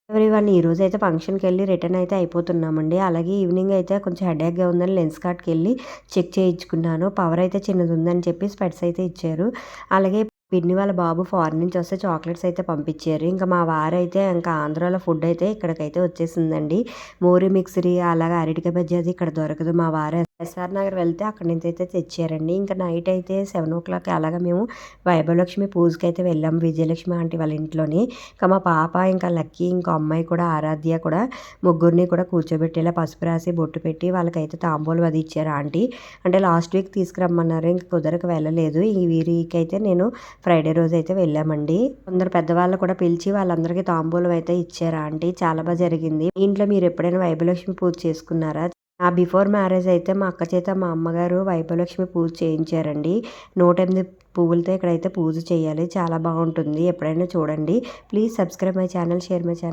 Everyone ఈరోజు అయితే ఫంక్షన్కి వెళ్ళి రిటర్న్ అయితే అయిపోతున్నామండి. అలాగే ఈవినింగ్ అయితే కొంచెం హెడేక్గా ఉందని లెన్స్ కార్ట్కి వెళ్ళి చెక్ చేయించుకున్నాను. పవర్ అయితే చిన్నది ఉందని చెప్పి స్పెట్స్ అయితే ఇచ్చారు. అలాగే పిన్ని వాళ్ళ బాబు ఫారెన్ నుంచి వస్తే చాక్లెట్స్ అయితే పంపించారు. ఇంకా మా వారైతే ఇంకా ఆంధ్రాలో ఫుడ్ అయితే ఇక్కడికైతే వచ్చేసిందండి. మోరీ మిక్సరీ అలాగే అరటికాయ బజ్జీ అది ఇక్కడ దొరకదు. మా వారు ఎస్ఆర్ నగర్ వెళ్తే అక్కడి నుంచి అయితే తెచ్చారండి. ఇంకా నైట్ అయితే 7:00 అలాగా మేము వైభవలక్ష్మి పూజకి అయితే వెళ్ళాము విజయలక్ష్మి ఆంటీ వాళ్ళ ఇంట్లోని. ఇంకా మా పాప ఇంకా లక్కీ ఇంకో అమ్మాయి కూడా ఆరాధ్య కూడా ముగ్గురిని కూడా కూర్చోబెట్టేలా పసుపు రాసి బొట్టు పెట్టి వాళ్ళకైతే తాంబూలం అది ఇచ్చారు ఆంటీ. అంటే లాస్ట్ వీక్ తీసుకురమ్మన్నారు, ఇంక కుదరక వెళ్ళలేదు. ఈ వీక్ అయితే నేను ఫ్రైడే రోజు అయితే వెళ్ళామండి. కొందరు పెద్దవాళ్ళు కూడా పిలిచి వాళ్ళందరికీ తాంబూలం అయితే ఇచ్చారు ఆంటీ. చాలా బాగా జరిగింది. ఇంట్లో మీరు ఎప్పుడైనా వైభవలక్ష్మి పూజ చేసుకున్నారా? ఆ బిఫోర్ మ్యారేజ్ అయితే మా అక్క చేత మా అమ్మగారు వైభవలక్ష్మి పూజ చేయించారండి. 108 పువ్వులతో ఇక్కడైతే పూజ చేయాలి. చాలా బాగుంటుంది. ఎప్పుడైనా చూడండి. Please subscribe my channel, share my channel.